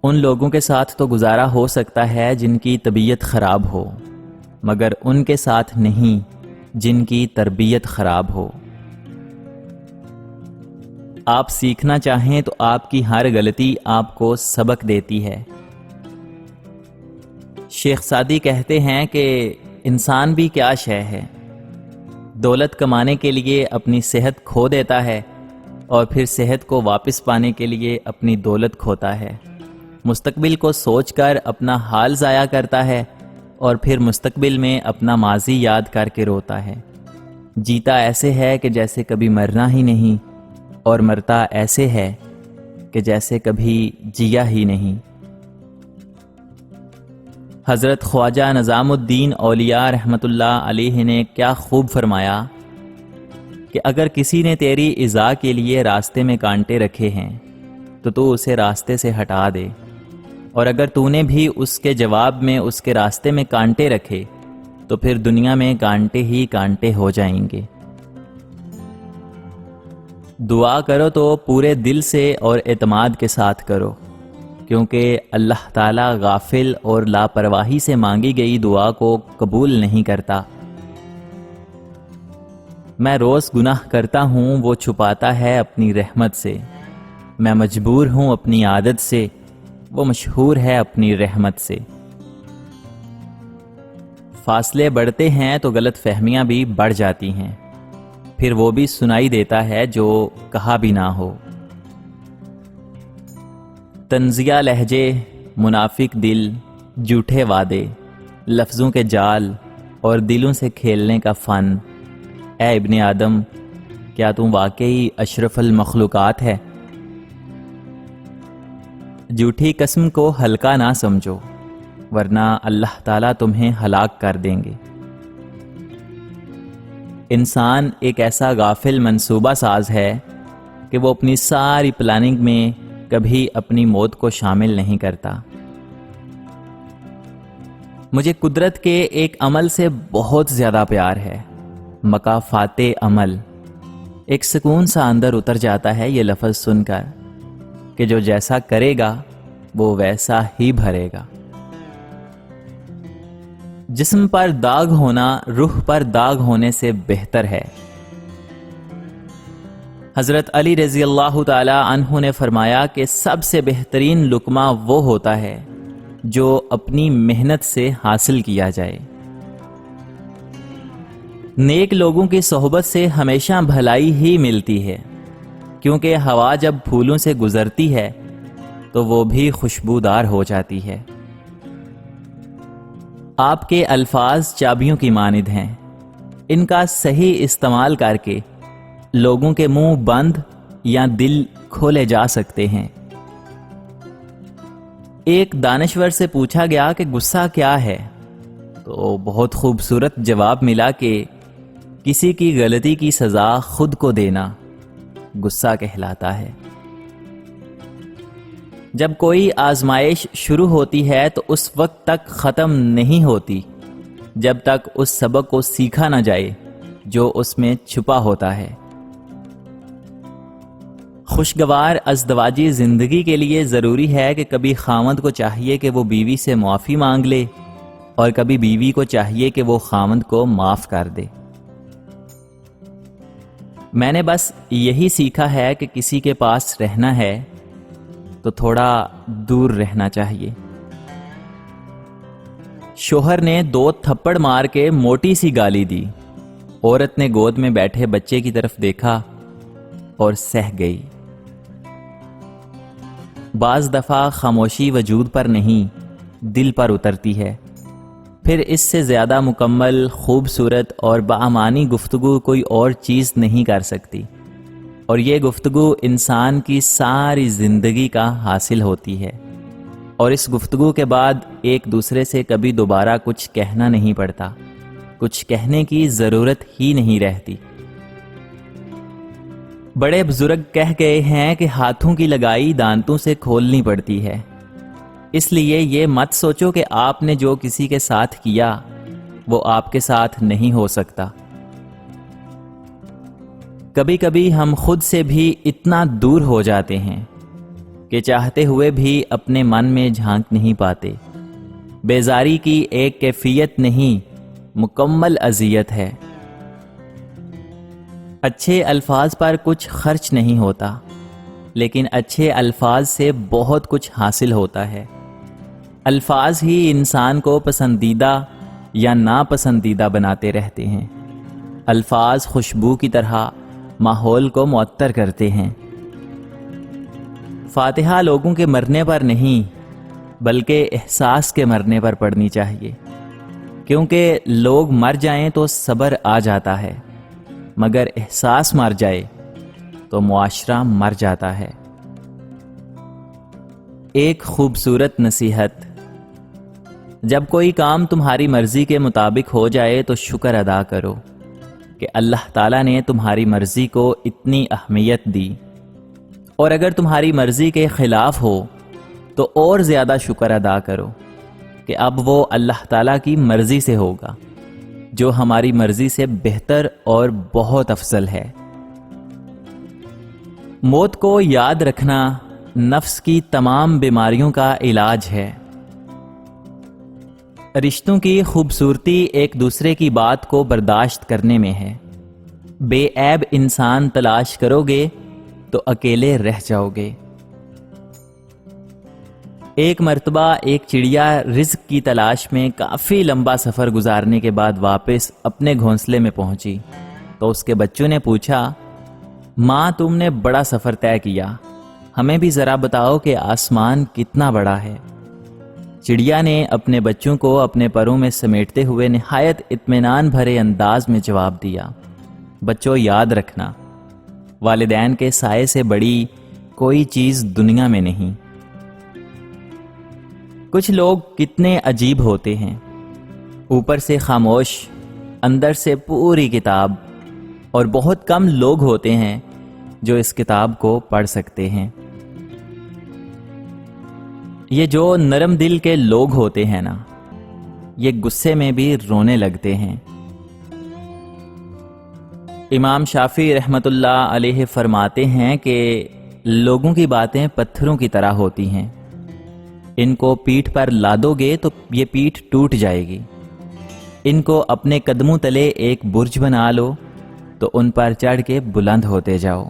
ان لوگوں کے ساتھ تو گزارا ہو سکتا ہے جن کی طبیعت خراب ہو، مگر ان کے ساتھ نہیں جن کی تربیت خراب ہو۔ آپ سیکھنا چاہیں تو آپ کی ہر غلطی آپ کو سبق دیتی ہے۔ شیخ سعدی کہتے ہیں کہ انسان بھی کیا شے ہے، دولت کمانے کے لیے اپنی صحت کھو دیتا ہے اور پھر صحت کو واپس پانے کے لیے اپنی دولت کھوتا ہے، مستقبل کو سوچ کر اپنا حال ضائع کرتا ہے اور پھر مستقبل میں اپنا ماضی یاد کر کے روتا ہے۔ جیتا ایسے ہے کہ جیسے کبھی مرنا ہی نہیں، اور مرتا ایسے ہے کہ جیسے کبھی جیا ہی نہیں۔ حضرت خواجہ نظام الدین اولیاء رحمۃ اللہ علیہ نے کیا خوب فرمایا کہ اگر کسی نے تیری ایذا کے لیے راستے میں کانٹے رکھے ہیں تو اسے راستے سے ہٹا دے، اور اگر تو نے بھی اس کے جواب میں اس کے راستے میں کانٹے رکھے تو پھر دنیا میں کانٹے ہی کانٹے ہو جائیں گے۔ دعا کرو تو پورے دل سے اور اعتماد کے ساتھ کرو، کیونکہ اللہ تعالیٰ غافل اور لاپرواہی سے مانگی گئی دعا کو قبول نہیں کرتا۔ میں روز گناہ کرتا ہوں، وہ چھپاتا ہے اپنی رحمت سے۔ میں مجبور ہوں اپنی عادت سے، وہ مشہور ہے اپنی رحمت سے۔ فاصلے بڑھتے ہیں تو غلط فہمیاں بھی بڑھ جاتی ہیں، پھر وہ بھی سنائی دیتا ہے جو کہا بھی نہ ہو۔ طنزیہ لہجے، منافق دل، جھوٹے وعدے، لفظوں کے جال اور دلوں سے کھیلنے کا فن۔ اے ابن آدم، کیا تم واقعی اشرف المخلوقات ہے؟ جھوٹی قسم کو ہلکا نہ سمجھو، ورنہ اللہ تعالیٰ تمہیں ہلاک کر دیں گے۔ انسان ایک ایسا غافل منصوبہ ساز ہے کہ وہ اپنی ساری پلاننگ میں کبھی اپنی موت کو شامل نہیں کرتا۔ مجھے قدرت کے ایک عمل سے بہت زیادہ پیار ہے، مکافات عمل۔ ایک سکون سا اندر اتر جاتا ہے یہ لفظ سن کر کہ جو جیسا کرے گا وہ ویسا ہی بھرے گا۔ جسم پر داغ ہونا روح پر داغ ہونے سے بہتر ہے۔ حضرت علی رضی اللہ تعالی عنہ نے فرمایا کہ سب سے بہترین لقمہ وہ ہوتا ہے جو اپنی محنت سے حاصل کیا جائے۔ نیک لوگوں کی صحبت سے ہمیشہ بھلائی ہی ملتی ہے، کیونکہ ہوا جب پھولوں سے گزرتی ہے تو وہ بھی خوشبودار ہو جاتی ہے۔ آپ کے الفاظ چابیوں کی مانند ہیں، ان کا صحیح استعمال کر کے لوگوں کے منہ بند یا دل کھولے جا سکتے ہیں۔ ایک دانشور سے پوچھا گیا کہ غصہ کیا ہے، تو بہت خوبصورت جواب ملا کہ کسی کی غلطی کی سزا خود کو دینا غصہ کہلاتا ہے۔ جب کوئی آزمائش شروع ہوتی ہے تو اس وقت تک ختم نہیں ہوتی جب تک اس سبق کو سیکھا نہ جائے جو اس میں چھپا ہوتا ہے۔ خوشگوار ازدواجی زندگی کے لیے ضروری ہے کہ کبھی خاوند کو چاہیے کہ وہ بیوی سے معافی مانگ لے، اور کبھی بیوی کو چاہیے کہ وہ خاوند کو معاف کر دے۔ میں نے بس یہی سیکھا ہے کہ کسی کے پاس رہنا ہے تو تھوڑا دور رہنا چاہیے۔ شوہر نے 2 تھپڑ مار کے موٹی سی گالی دی، عورت نے گود میں بیٹھے بچے کی طرف دیکھا اور سہ گئی۔ بعض دفعہ خاموشی وجود پر نہیں، دل پر اترتی ہے، پھر اس سے زیادہ مکمل، خوبصورت اور بامعنی گفتگو کوئی اور چیز نہیں کر سکتی، اور یہ گفتگو انسان کی ساری زندگی کا حاصل ہوتی ہے، اور اس گفتگو کے بعد ایک دوسرے سے کبھی دوبارہ کچھ کہنا نہیں پڑتا، کچھ کہنے کی ضرورت ہی نہیں رہتی۔ بڑے بزرگ کہہ گئے ہیں کہ ہاتھوں کی لگائی دانتوں سے کھولنی پڑتی ہے، اس لیے یہ مت سوچو کہ آپ نے جو کسی کے ساتھ کیا وہ آپ کے ساتھ نہیں ہو سکتا۔ کبھی کبھی ہم خود سے بھی اتنا دور ہو جاتے ہیں کہ چاہتے ہوئے بھی اپنے من میں جھانک نہیں پاتے۔ بیزاری کی ایک کیفیت نہیں، مکمل اذیت ہے۔ اچھے الفاظ پر کچھ خرچ نہیں ہوتا، لیکن اچھے الفاظ سے بہت کچھ حاصل ہوتا ہے۔ الفاظ ہی انسان کو پسندیدہ یا ناپسندیدہ بناتے رہتے ہیں۔ الفاظ خوشبو کی طرح ماحول کو معطر کرتے ہیں۔ فاتحہ لوگوں کے مرنے پر نہیں، بلکہ احساس کے مرنے پر پڑھنی چاہیے، کیونکہ لوگ مر جائیں تو صبر آ جاتا ہے، مگر احساس مر جائے تو معاشرہ مر جاتا ہے۔ ایک خوبصورت نصیحت: جب کوئی کام تمہاری مرضی کے مطابق ہو جائے تو شکر ادا کرو کہ اللہ تعالیٰ نے تمہاری مرضی کو اتنی اہمیت دی، اور اگر تمہاری مرضی کے خلاف ہو تو اور زیادہ شکر ادا کرو کہ اب وہ اللہ تعالیٰ کی مرضی سے ہوگا، جو ہماری مرضی سے بہتر اور بہت افضل ہے۔ موت کو یاد رکھنا نفس کی تمام بیماریوں کا علاج ہے۔ رشتوں کی خوبصورتی ایک دوسرے کی بات کو برداشت کرنے میں ہے۔ بے عیب انسان تلاش کرو گے تو اکیلے رہ جاؤ گے۔ ایک مرتبہ ایک چڑیا رزق کی تلاش میں کافی لمبا سفر گزارنے کے بعد واپس اپنے گھونسلے میں پہنچی تو اس کے بچوں نے پوچھا، ماں تم نے بڑا سفر طے کیا، ہمیں بھی ذرا بتاؤ کہ آسمان کتنا بڑا ہے۔ چڑیا نے اپنے بچوں کو اپنے پروں میں سمیٹتے ہوئے نہایت اطمینان بھرے انداز میں جواب دیا، بچوں یاد رکھنا، والدین کے سائے سے بڑی کوئی چیز دنیا میں نہیں۔ کچھ لوگ کتنے عجیب ہوتے ہیں، اوپر سے خاموش، اندر سے پوری کتاب، اور بہت کم لوگ ہوتے ہیں جو اس کتاب کو پڑھ سکتے ہیں۔ یہ جو نرم دل کے لوگ ہوتے ہیں نا، یہ غصے میں بھی رونے لگتے ہیں۔ امام شافعی رحمت اللہ علیہ فرماتے ہیں کہ لوگوں کی باتیں پتھروں کی طرح ہوتی ہیں، ان کو پیٹھ پر لادو گے تو یہ پیٹھ ٹوٹ جائے گی، ان کو اپنے قدموں تلے ایک برج بنا لو تو ان پر چڑھ کے بلند ہوتے جاؤ۔